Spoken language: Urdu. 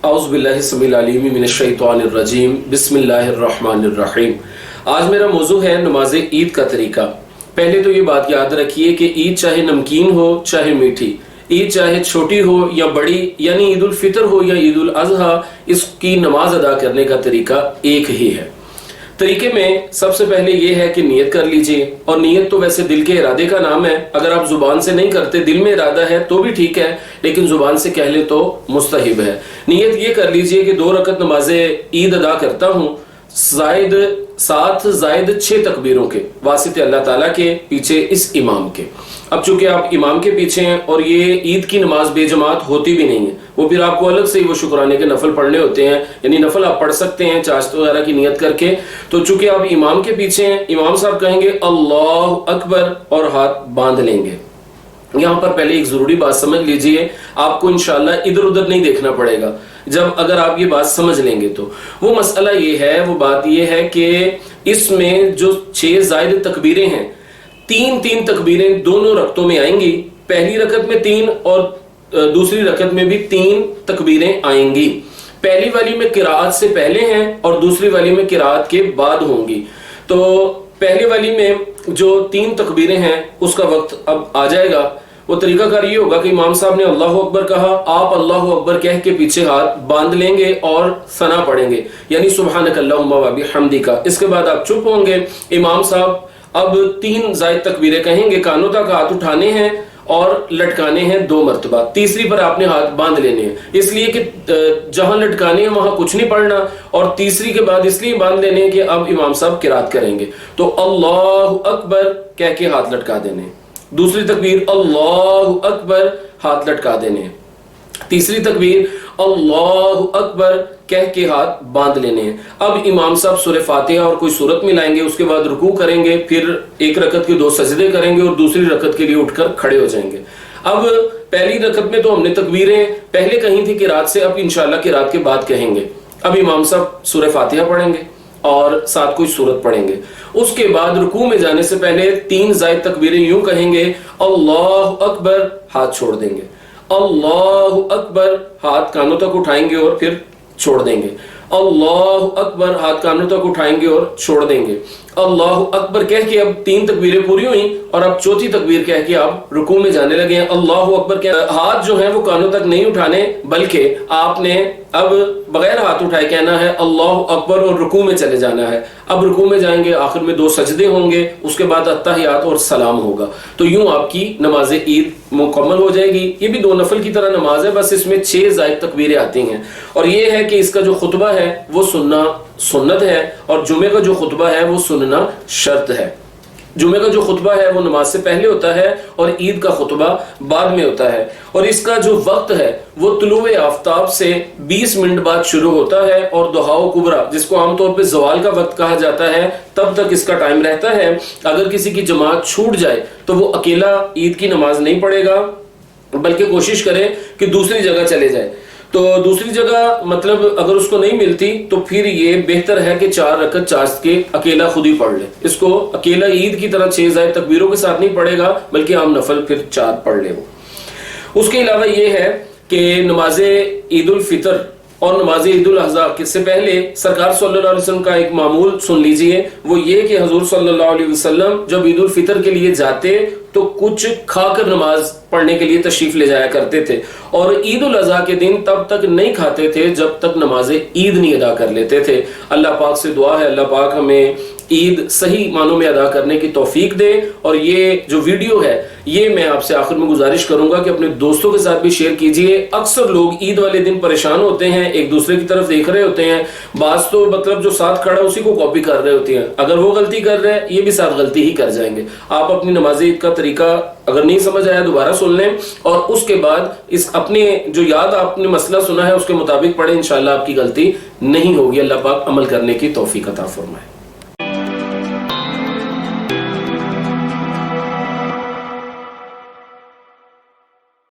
اعوذ باللہ السمیع العلیم من الشیطان الرجیم بسم اللہ الرحمن الرحیم۔ آج میرا موضوع ہے نماز عید کا طریقہ۔ پہلے تو یہ بات یاد رکھیے کہ عید چاہے نمکین ہو چاہے میٹھی، عید چاہے چھوٹی ہو یا بڑی، یعنی عید الفطر ہو یا عید الاضحیٰ، اس کی نماز ادا کرنے کا طریقہ ایک ہی ہے۔ طریقے میں سب سے پہلے یہ ہے کہ نیت کر لیجئے، اور نیت تو ویسے دل کے ارادے کا نام ہے۔ اگر آپ زبان سے نہیں کرتے، دل میں ارادہ ہے تو بھی ٹھیک ہے، لیکن زبان سے کہہ لیں تو مستحب ہے۔ نیت یہ کر لیجئے کہ 2 رکعت نماز عید ادا کرتا ہوں، 7 زائد 6 تکبیروں کے واسطے اللہ تعالیٰ کے پیچھے اس امام کے۔ اب چونکہ آپ امام کے پیچھے ہیں اور یہ عید کی نماز بے جماعت ہوتی بھی نہیں ہے، وہ پھر آپ کو الگ سے ہی وہ شکرانے کے نفل پڑھنے ہوتے ہیں، یعنی نفل آپ پڑھ سکتے ہیں چاشت وغیرہ کی نیت کر کے۔ تو چونکہ آپ امام کے پیچھے ہیں، امام صاحب کہیں گے اللہ اکبر اور ہاتھ باندھ لیں گے۔ یہاں پر پہلے ایک ضروری بات سمجھ لیجئے، آپ کو انشاءاللہ ادھر ادھر نہیں دیکھنا پڑے گا جب اگر آپ یہ بات سمجھ لیں گے تو۔ وہ مسئلہ یہ ہے، وہ بات یہ ہے کہ اس میں جو 6 زائد تکبیریں ہیں، 3 تکبیریں دونوں رکعتوں میں آئیں گی۔ پہلی رکعت میں 3 اور دوسری رکعت میں بھی 3 تکبیریں آئیں گی۔ پہلی والی میں قرات سے پہلے ہیں اور دوسری والی میں قرات کے بعد ہوں گی۔ تو پہلی والی میں جو 3 تکبیریں ہیں اس کا وقت اب آ جائے گا۔ وہ طریقہ کار یہ ہوگا کہ امام صاحب نے اللہ اکبر کہا، آپ اللہ اکبر کہہ کے پیچھے ہاتھ باندھ لیں گے اور ثنا پڑھیں گے، یعنی سبحانک اللہم و بحمدک۔ اس کے بعد آپ چپ ہوں گے۔ امام صاحب اب 3 زائد تکبیریں کہیں گے، کانوں تک ہاتھ اٹھانے ہیں اور لٹکانے ہیں 2 مرتبہ۔ تیسری پر آپ نے ہاتھ باندھ لینے ہیں، اس لیے کہ جہاں لٹکانے ہیں وہاں کچھ نہیں پڑھنا، اور تیسری کے بعد اس لیے باندھ لینے ہیں کہ اب امام صاحب قرات کریں گے تو اللہ اکبر کہہ کے ہاتھ لٹکا دینے ہیں۔ دوسری تکبیر اللہ اکبر، ہاتھ لٹکا دینے ہیں۔ تیسری تکبیر اللہ اکبر کہہ کے ہاتھ باندھ لینے ہیں۔ اب امام صاحب سورہ فاتحہ اور کوئی سورت ملائیں گے، اس کے بعد رکوع کریں گے، پھر 1 رکعت کے 2 سجدے کریں گے اور دوسری رکعت کے لیے اٹھ کر کھڑے ہو جائیں گے۔ اب پہلی رکعت میں تو ہم نے تکبیریں پہلے کہیں تھی قرات سے، اب انشاءاللہ قرات کے بعد کہیں گے۔ اب امام صاحب سورہ فاتحہ پڑھیں گے اور ساتھ کوئی سورت پڑھیں گے۔ اس کے بعد رکوع میں جانے سے پہلے 3 زائد تکبیریں یوں کہیں گے، اللہ اکبر، ہاتھ چھوڑ دیں گے، اللہ اکبر، ہاتھ کانوں تک اٹھائیں گے اور پھر چھوڑ دیں گے، اللہ اکبر، ہاتھ کانوں تک اٹھائیں گے اور چھوڑ دیں گے، اللہ اکبر کہہ کے اب 3 تکبیریں پوری ہوئیں اور اب 4تھی تکبیر کہہ کے آپ رکوع میں جانے لگے ہیں۔ اللہ اکبر کہہ، ہاتھ جو ہیں وہ کانوں تک نہیں اٹھانے، بلکہ آپ نے اب بغیر ہاتھ اٹھائے کہنا ہے اللہ اکبر اور رکوع میں چلے جانا ہے۔ اب رکوع میں جائیں گے، آخر میں 2 سجدے ہوں گے، اس کے بعد اتحیات اور سلام ہوگا۔ تو یوں آپ کی نماز عید مکمل ہو جائے گی۔ یہ بھی 2 نفل کی طرح نماز ہے، بس اس میں 6 زائد تکبیریں آتی ہیں، اور یہ ہے کہ اس کا جو خطبہ ہے وہ سنت ہے، اور جمعے کا جو خطبہ ہے وہ سننا شرط ہے۔ جمعے کا جو خطبہ ہے وہ نماز سے پہلے ہوتا ہے اور عید کا خطبہ بعد میں ہوتا ہے، اور اس کا جو وقت ہے وہ طلوع آفتاب سے 20 منٹ بعد شروع ہوتا ہے، اور دعاء کبریٰ جس کو عام طور پہ زوال کا وقت کہا جاتا ہے تب تک اس کا ٹائم رہتا ہے۔ اگر کسی کی جماعت چھوٹ جائے تو وہ اکیلا عید کی نماز نہیں پڑھے گا، بلکہ کوشش کرے کہ دوسری جگہ چلے جائے۔ تو دوسری جگہ مطلب اگر اس کو نہیں ملتی تو پھر یہ بہتر ہے کہ 4 رکعت چاشت کے اکیلا خود ہی پڑھ لے۔ اس کو اکیلا عید کی طرح 6 زائد تکبیروں کے ساتھ نہیں پڑھے گا، بلکہ عام نفل پھر 4 پڑھ لے۔ وہ اس کے علاوہ یہ ہے کہ نماز عید الفطر اور نماز عید الاضحیٰ سے پہلے سرکار صلی اللہ علیہ وسلم کا ایک معمول سن لیجئے، وہ یہ کہ حضور صلی اللہ علیہ وسلم جب عید الفطر کے لیے جاتے تو کچھ کھا کر نماز پڑھنے کے لیے تشریف لے جایا کرتے تھے، اور عید الاضحیٰ کے دن تب تک نہیں کھاتے تھے جب تک نماز عید نہیں ادا کر لیتے تھے۔ اللہ پاک سے دعا ہے اللہ پاک ہمیں عید صحیح معنوں میں ادا کرنے کی توفیق دے۔ اور یہ جو ویڈیو ہے یہ میں آپ سے آخر میں گزارش کروں گا کہ اپنے دوستوں کے ساتھ بھی شیئر کیجئے۔ اکثر لوگ عید والے دن پریشان ہوتے ہیں، ایک دوسرے کی طرف دیکھ رہے ہوتے ہیں، بعض تو مطلب جو ساتھ کھڑا ہے اسی کو کاپی کر رہے ہوتے ہیں، اگر وہ غلطی کر رہے ہیں یہ بھی ساتھ غلطی ہی کر جائیں گے۔ آپ اپنی نماز عید کا طریقہ اگر نہیں سمجھ آیا دوبارہ سن لیں، اور اس کے بعد اس اپنے جو یاد آپ نے مسئلہ سنا ہے اس کے مطابق پڑھیں، انشاءاللہ آپ کی غلطی نہیں ہوگی۔ اللہ پاک عمل کرنے کی توفیق عطا فرمائے۔